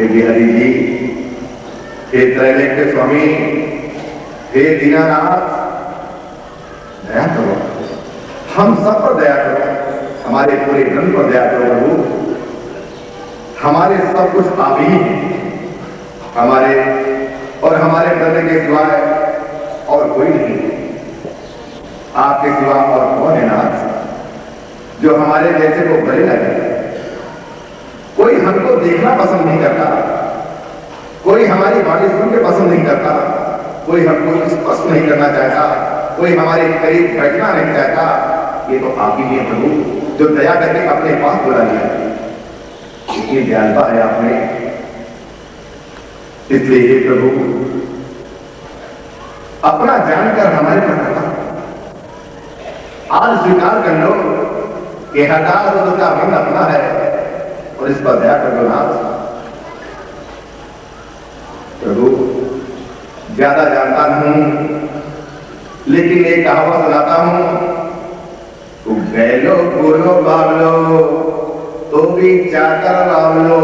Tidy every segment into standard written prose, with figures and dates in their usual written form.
हे बिहारी जी, हे त्रैलोक्य स्वामी, हे दीनानाथ, दया करो, हम सब पर दया करो, हमारे पूरे ग्रंथ पर दया करो प्रभु। हमारे सब कुछ आप ही हैं, हमारे और हमारे करने के सिवाय और कोई नहीं। आपके सिवा और कौन है नाथ जो हमारे जैसे को भले लगे। कोई हमको देखना पसंद नहीं करता, कोई हमारी बातें सुन के पसंद नहीं करता, कोई हमको स्पष्ट नहीं करना चाहता, कोई हमारे करीब बैठना नहीं चाहता। ये तो आप ही है प्रभु जो दया करके अपने पास बुला लिया। इतनी दयालुता है आपने, इसलिए हे प्रभु अपना जानकर हमारे पर कृपा आज स्वीकार कर लो कि हजार का मन अपना है और इस पर दया कर दो नाथ। प्रभु ज्यादा जानता हूं लेकिन एक कहावत सुनाता हूं, गैलो बोलो बाबलो तो भी चाकर बाबलो।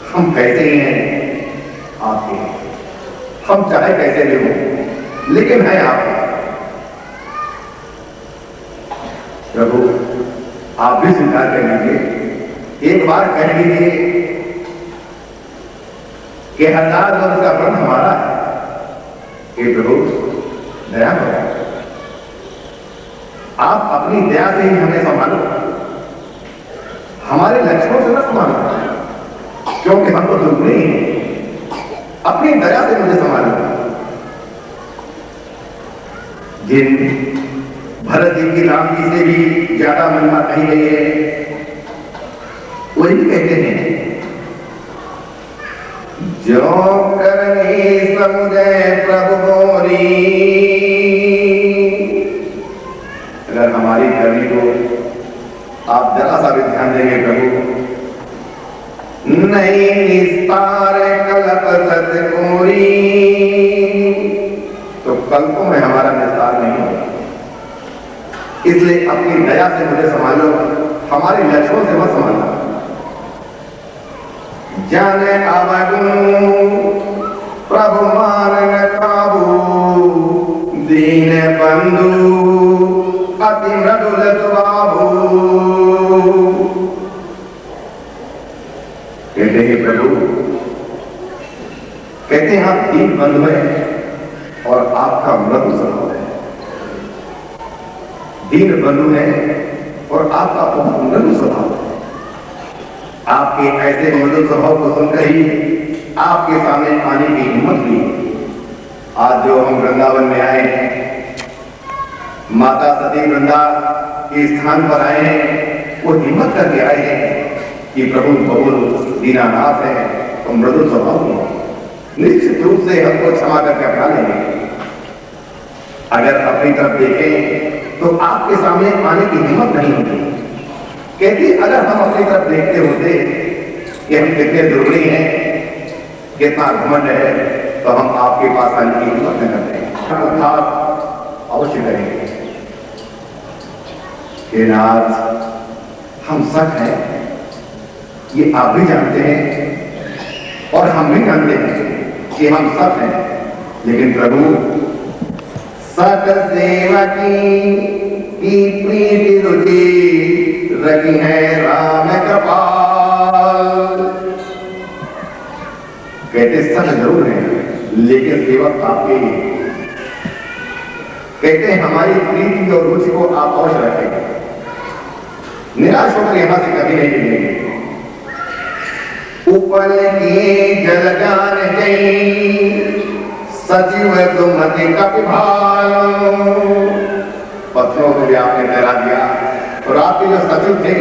हम कैसे ही हैं आपके, हम चाहे कैसे भी हो लेकिन है आप। प्रभु आप भी स्वीकार कर लीजिए, एक बार कह लीजिए कि हजार वर्ष का व्रत हमारा है। हे प्रभु दया करो, आप अपनी दया से ही हमें संभालो, हमारे लक्ष्यों से न संभालो क्योंकि हम तो दुर्गुणी हैं। अपनी दया से मुझे संभालो। जिन भरत जी की राम जी से भी ज्यादा महिमा कही गई है, वही कहते हैं जो करनी समुदय प्रभु मोरी। अगर हमारी करनी को आप जरा सा भी ध्यान देंगे प्रभु, नहीं निस्तार कल्प सतकोरी, तो कल्पों में हमारा निस्तार नहीं होगा। इसलिए अपनी दया से मुझे संभालो, हमारे लक्ष्यों से मत संभालना। जाने आवागुण प्रभु मान न काबू, दीन बंधु अति मृदुल बाबू। कहते हैं प्रभु, कहते हैं आप दीन बंधु हैं और आपका मृदु स्वभाव है। दीन बंधु है और आपका बहुत मृदु स्वभाव है। आपके ऐसे मृदु स्वभाव को सुनकर ही आपके सामने आने की हिम्मत हुई। आज जो हम वृंदावन में आए हैं, माता सती वृंदा के स्थान पर आए हैं, वो हिम्मत करके आए हैं कि प्रभु बहुल दीनानाथ है तो मृदु स्वभाव है, निश्चित रूप से हमको क्षमा करके अपना लेंगे। अगर अपनी तरफ देखें तो आपके सामने आने की हिम्मत नहीं होती। कहती अगर हम अपनी तरफ देखते होते कि हम कितने दुर्गुणी हैं, कितना घमंड है, तो हम आपके पास आने की हिम्मत न करते। हम उद्धार अवश्य करेंगे। हे नाथ हम सच हैं, ये आप भी जानते हैं और हम भी जानते हैं कि हम सच हैं। लेकिन प्रभु सत सेवकी की प्रीति रुचि रखी है राम कृपाल। कहते सच जरूर है लेकिन सेवक आपके ही। कहते हैं हमारी प्रीति और रुचि को आप अवश्य रखेंगे, निराश होकर यहां से कभी नहीं मिलेंगे। उपल की जल जान गई सचिव तुमति कपिभालो। पत्रों को भी आपने ठहरा दिया और आपके जो सचिव थे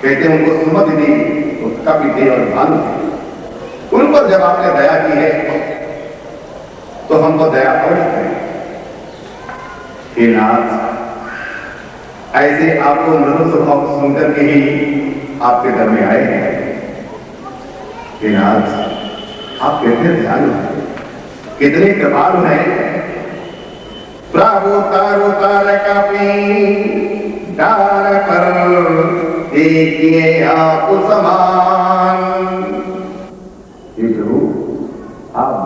कहते उनको सुमति दी, वो कपि थे और भालू थे। उन पर जब आपने दया की है तो हमको दया अवश्य है। हे नाथ ऐसे आपको मृदु स्वभाव सुनकर के ही आपके घर में आए हैं। हे नाथ आप कितने दयालु हैं, कितने कृपालु हैं। प्रभु तारु तार कपि डार पर देखिए आप समान।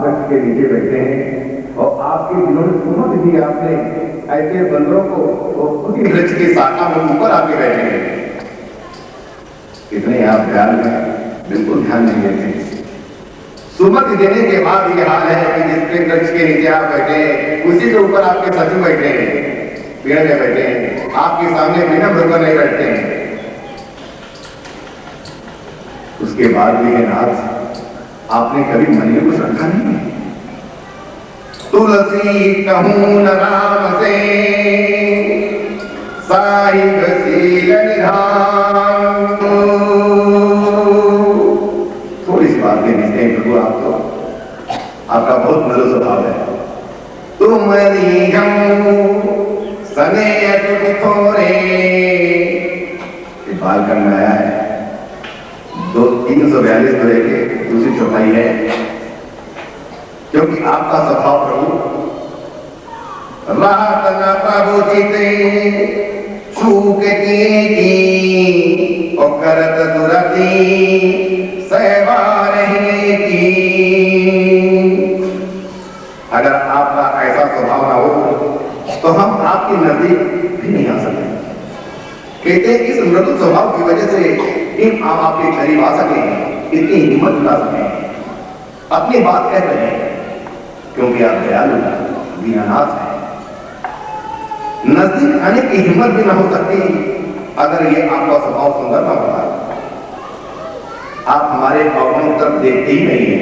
वृक्ष के नीचे बैठे हैं और आपके जिन्होंने सुमत दी आपने ऐसे बंदरों को वो उसी वृक्ष की शाखा में ऊपर आके बैठे हैं। कितने आप ध्यान में बिल्कुल ध्यान नहीं देते। सुमत देने के बाद ये हाल है कि जिसके वृक्ष के नीचे आप बैठे हैं उसी के ऊपर आपके सचिव बैठे हैं, पेड़ में बैठे हैं, आपके सामने बिना भ्रमण नहीं बैठते हैं। उसके बाद भी है नाथ, आपने कभी मन में कुछ रखा नहीं है। तुलसी कहूं न राम से साहिब सील निधान। थोड़ी सी बात कहते हैं प्रभु, आप तो आपका बहुत मधुर स्वभाव है। तुम सने थोड़े बाल करना आया है 342 को लेके दूसरी चौपाई है, क्योंकि आपका स्वभाव प्रभु राहत न प्रभु चिते छूक की और करत दुरती सहवा रहने की। अगर आपका ऐसा स्वभाव ना हो तो हम आपके नजदीक भी नहीं आ सकते। कहते हैं इस मृदु स्वभाव की वजह से हम आपके करीब आ सके, इतनी हिम्मत जुटा सके, अपनी बात कह रहे हैं, क्योंकि आप दयालु दीनानाथ हैं। नजदीक आने की हिम्मत भी ना हो सकती अगर ये आपका स्वभाव सुंदर ना होता। आप हमारे अवगुणों तरफ देखते ही नहीं है,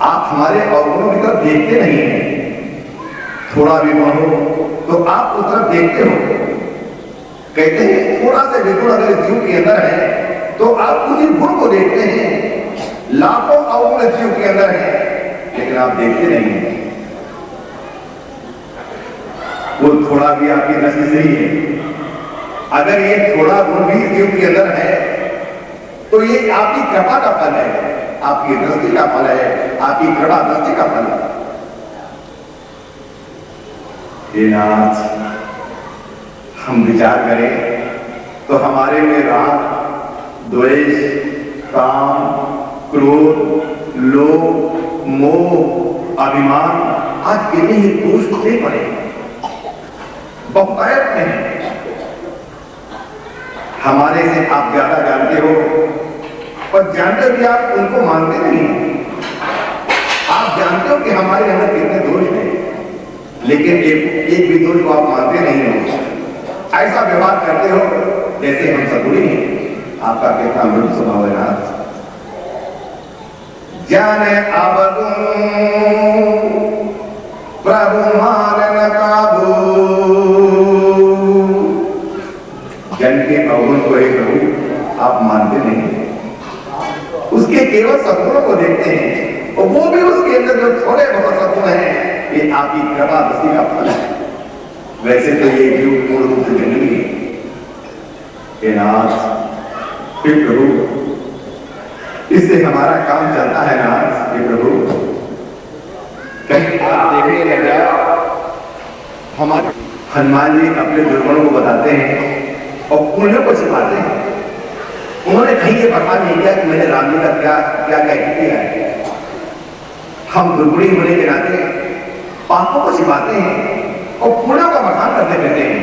आप हमारे अवगुणों की तरफ देखते नहीं है। थोड़ा भी गुण हो तो आप उस तरफ देखते हो। कहते हैं थोड़ा से भी गुण अगर जीव के अंदर है तो आप उसी गुण को देखते हैं। लाखों अवगुण जीव के अंदर है लेकिन आप देखते नहीं हैं। वो थोड़ा भी आपकी नजर से ही है। अगर ये थोड़ा गुण भी जीव के अंदर है तो ये आपकी कृपा का फल है, आपकी दृष्टि का फल है, आपकी कृपा दृष्टि का फल है। ये नाथ, हम विचार करें तो हमारे में राग, द्वेष, काम, क्रोध, लोभ, मोह, अभिमान आज कितने ही दोष खुले पड़े, बहुतायत में हैं। हमारे से आप ज्यादा जानते हो, पर जानते भी आप उनको मानते नहीं। आप जानते हो कि हमारे अंदर कितने दोष हैं, लेकिन एक भी दोष को आप मानते नहीं हो। ऐसा व्यवहार करते हो जैसे हम सदगुणी हैं। आपका कितना मृदु स्वभाव है नाथ। जाने अवगुण प्रभु मान न काबू। जन के अवगुण को एक प्रभु आप मानते नहीं, उसके केवल सद्गुणों को देखते हैं और वो भी उसके अंदर जो थोड़े बहुत सद्गुण हैं ये आपकी कृपा दृष्टि का फल है। वैसे तो ये जीव पूर्ण रूप से जंगली है नाथ। हे प्रभु, इससे हमारा काम चलता है नाथ। हे प्रभु, कहीं आप देखने लगा हमारे हनुमान जी अपने दुर्गुणों को बताते हैं और पुण्यों को छिपाते हैं। उन्होंने कहीं ये बता नहीं किया कि मैंने राम जी का क्या क्या कह किया है। हम दुर्गुणी होने के नाते पापों को छिपाते हैं और पुण्यों का बखान करते रहते हैं।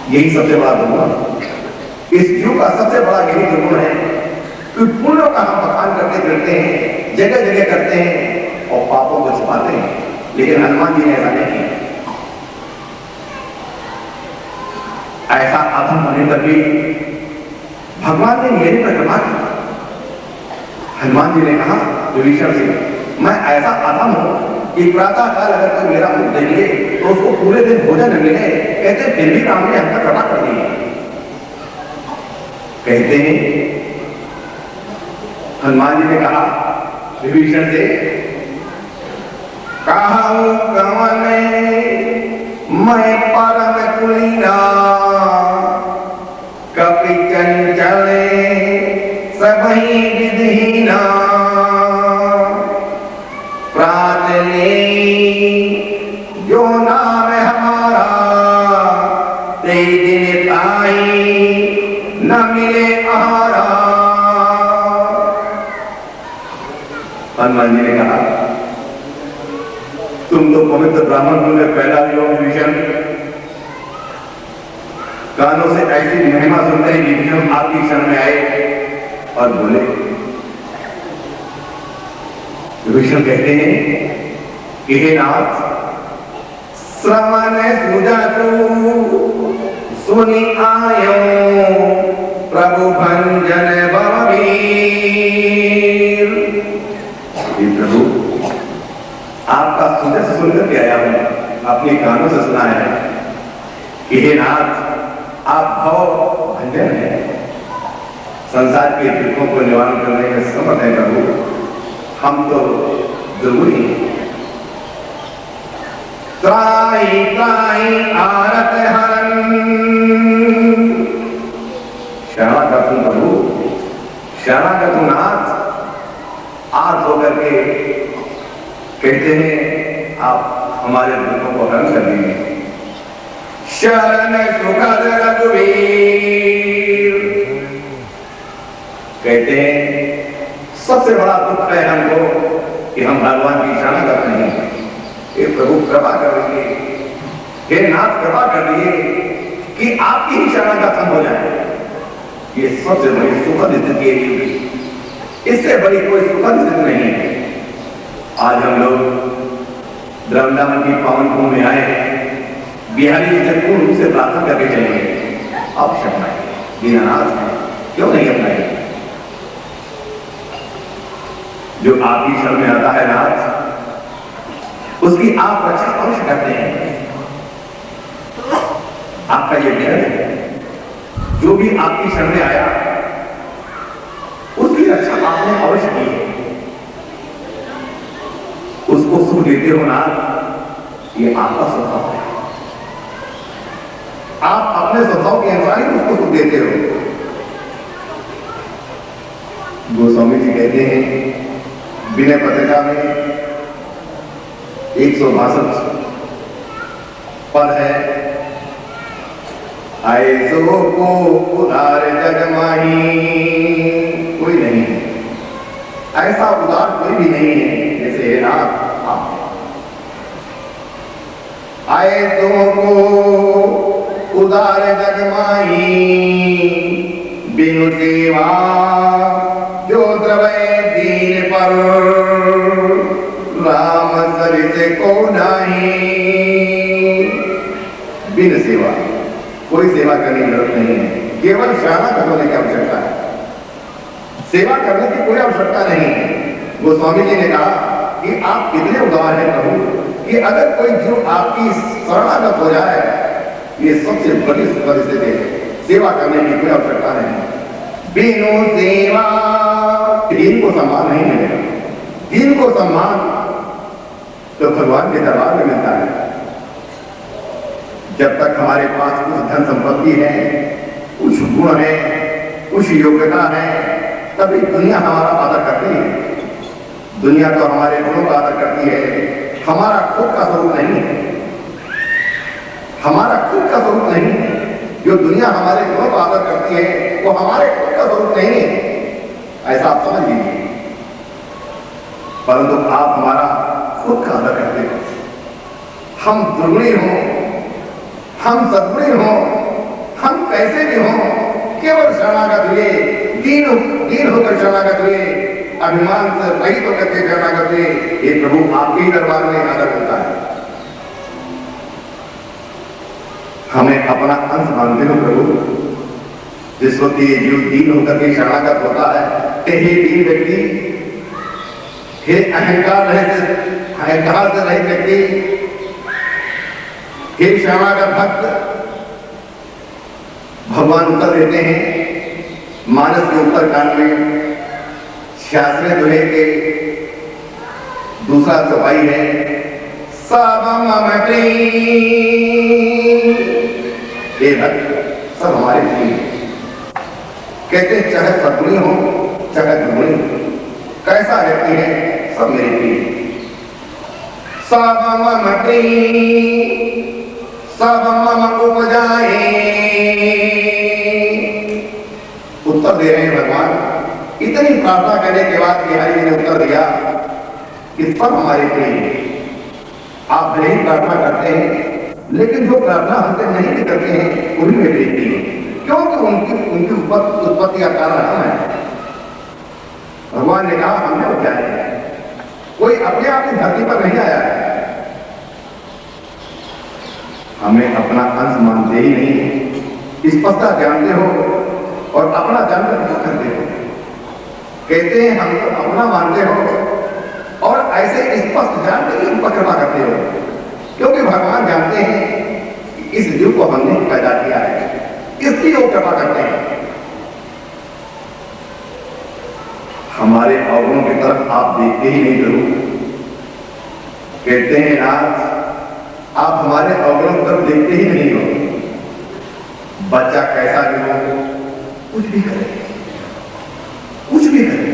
यही सबसे बड़ा दुर्गुण, इस जीव का सबसे बड़ा यही दुर्गुण है कि पुण्यों का हम बखान करते फिरते हैं, जगह जगह करते हैं और पापों को छिपाते हैं। लेकिन हनुमान जी ने ऐसा नहीं किया। ऐसा अधम होने पर भी भगवान ने मेरे पर कृपा की। हनुमान जी ने कहा विभीषण से, मैं ऐसा अधम हूं कि प्रातः काल अगर कोई मेरा मुख देख ले तो उसको पूरे दिन भोजन न मिले। कहते फिर भी राम ने हमका कृपा कर दी। कहते हैं हनुमान जी ने कहा विभीषण से, कहा कवन मैं परम कुलीना कपि चंचल सबही विधिहीना। जो नाम हमारा ते दिन ताई न मिले आहारा। हनुमान जी ने कहा, तुम तो पवित्र ब्राह्मण कुल में पैदा हुए हो विभीषण, कानों से ऐसी महिमा सुनते ही विभीषण आपकी शरण में आए और बोले। विभीषण कहते हैं कि हे नाथ, श्रवण सुजसु सुनि आयो प्रभु भंजन बलवीर। प्रभु, आपका सुजस सुनकर के आया हूं, अपने कानों से सुना है कि हे नाथ, आप भव भंजन है, संसार के दुखों को निवारण करने में समर्थ है। प्रभु, हम तो जरूरी हैं। त्राहि त्राहि आरत हरन, शरणागत हूं प्रभु, शरणागत हूं नाथ। आर्त होकर के कहते हैं आप हमारे दुखों को हरण कर दीजिए। शरण सुखद रघुवीर, कहते हैं सबसे बड़ा दुख है हमको कि हम भगवान की शरणागत नहीं है। हे प्रभु कृपा कर दीजिए, हे नाथ कृपा कर दीजिए कि आपकी ही शरणागत हम हो जाए। ये सबसे बड़ी सुखद स्थिति है, इससे बड़ी कोई सुखद स्थिति नहीं है। आज हम लोग वृंदावन की पावन भूमि में आए हैं, बिहारी जी से पूर्ण रूप से प्रार्थना करके चलेंगे। अब क्षमा है, दीनानाथ है, क्यों नहीं अपनाए? जो आपकी शरण में आता है नाथ, उसकी आप रक्षा अवश्य करते हैं। आपका ये ध्यान है, जो भी आपकी शरण में आया उसकी रक्षा आपने अवश्य की है। उसको सुख देते हो ना, ये आपका स्वभाव है। आप अपने स्वभाव के अनुसार ही उसको सुख देते हो। गोस्वामी जी कहते हैं विनय पत्रिका में 162 पर है, ऐसो को उदार जग माही, कोई नहीं है ऐसा उदार, कोई भी नहीं है जैसे नाथ आप। ऐसो को उदार जग माही, बिनु सेवा जो द्रवै दीन पर, राम सरित को नहीं। बिन सेवा, कोई सेवा करने की जरूरत नहीं है, केवल शरणागत होने की आवश्यकता है। सेवा करने की कोई आवश्यकता नहीं है। गोस्वामी जी ने कहा कि आप कितने उदार हैं प्रभु, कि अगर कोई जीव आपकी शरणागत हो जाए, ये सबसे बड़ी परिस्थिति है। सेवा करने की कोई आवश्यकता नहीं। बिनु सेवा, दीन को सम्मान नहीं मिलेगा। दीन को सम्मान तो भगवान के दरबार में मिलता है। जब तक हमारे पास कुछ धन संपत्ति है, कुछ गुण है, कुछ योग्यता है, तभी दुनिया हमारा आदर करती है। दुनिया तो हमारे गुणों का आदर करती है, हमारा खुद का स्वरूप नहीं है। हमारा खुद का स्वरूप नहीं है। जो दुनिया हमारे गुणों का आदर करती है, वो हमारे खुद का स्वरूप नहीं है, ऐसा आप समझ लीजिए। परंतु आप हमारा खुद का आदर करते हो। हम दुर्गुणी हों, हम सद्गुणी हों, हम कैसे भी हों, केवल शरणागत हुए, दीन होकर शरणागत हुए, अभिमान से रहित होकर के शरणागत हुए, ये प्रभु आपके ही दरबार में आदर होता है। हमें अपना अंश मानते हो प्रभु। जिस वक्त ये जीव दीन होकर के शरणागत होता है, हे दीन व्यक्ति, हे अहंकार से रहित व्यक्ति, हे शरणागत भक्त, भगवान उत्तर देते हैं मानस के उत्तर कांड में 86वें दोहे के दूसरा चौपाई है। सब ममते, हे भक्त सब हमारे प्रिय। कहते हैं चाहे सद्गुणी हो चाहे दुर्गुणी हो, कैसा व्यक्ति है सब मेरे प्रिय। सब ममते सब मम उपजाए, उत्तर दे रहे हैं भगवान। इतनी प्रार्थना करने के बाद बिहारी जी ने उत्तर दिया कि सब हमारे प्रिय हैं। आप भले ही प्रार्थना करते हैं, लेकिन जो प्रार्थना हमसे नहीं भी करते हैं उन्हीं में बेइज्जती है, क्योंकि उनकी उत्पत्ति का कारण हम है। भगवान ने कहा हमने उपजाया है, कोई अपने आप की धरती पर नहीं आया है। हमें अपना अंश मानते ही नहीं, स्पष्टता जानते हो और अपना जानकर क्या करते हो। कहते हैं हम तो अपना मानते हो और ऐसे स्पष्ट जानते ही उन पर कृपा करते हो, क्योंकि भगवान जानते हैं कि इस जीव को हमने पैदा किया है, इसलिए वो कृपा करते हैं। हमारे अवगुणों की तरफ आप देखते ही नहीं जरूर। कहते हैं नाथ आप हमारे अवगुणों की तरफ देखते ही नहीं हो। बच्चा कैसा भी हो, कुछ भी करे, कुछ भी करे,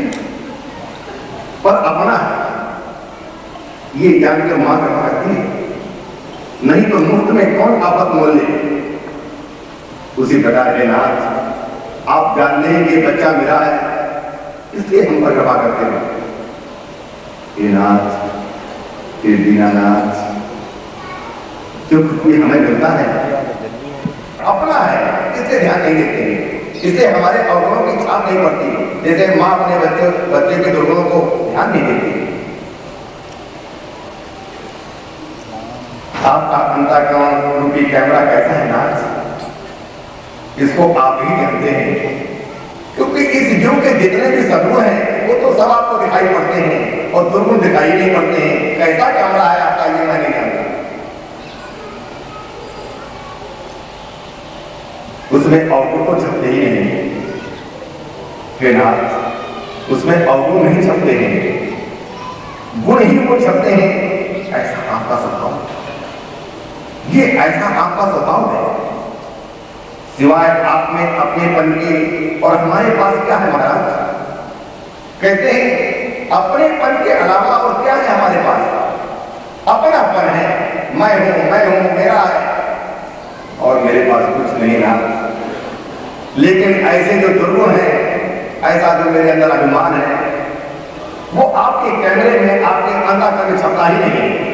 पर अपना ये जान के मां कृपा करती है, नहीं तो मुफ्त में कौन आफत मोल ले। उसी प्रकार के नाथ आप जानते हैं कि बच्चा मेरा है, इसलिए हम पर कृपा करते हैं। हे नाथ, हे दीनानाथ, जो कुछ भी हमें मिलता है अपना है, इससे ध्यान नहीं देते हैं, इससे हमारे अवगुणों की छाप नहीं पड़ती। जैसे मां अपने बच्चे के दुर्गुणों को ध्यान नहीं देती। आपका अंतःकरण रूपी कैमरा कैसा है नाथ, इसको आप ही जानते हैं, क्योंकि इस जीव के जितने भी सद्गुण हैं वो तो सब आपको दिखाई पड़ते हैं और दुर्गुण दिखाई नहीं पड़ते हैं। कैसा कैमरा है आपका ये मैं नहीं जानता। उसमें अवगुण को छपते ही नहीं है नाथ, उसमें अवगुण नहीं छपते हैं, गुण ही वो छपते हैं। ऐसा आपका स्वभाव, ये ऐसा आपका स्वभाव है। सिवाय आप में अपनेपन के और हमारे पास क्या है महाराज? कहते हैं अपनेपन के अलावा और क्या है हमारे पास? अपनापन है, मैं हूं, मेरा है, और मेरे पास कुछ नहीं ना। लेकिन ऐसे जो दुर्गुण है, ऐसा जो मेरे अंदर अभिमान है, वो आपके कैमरे में आपके अंतःकरण में छपता ही नहीं है।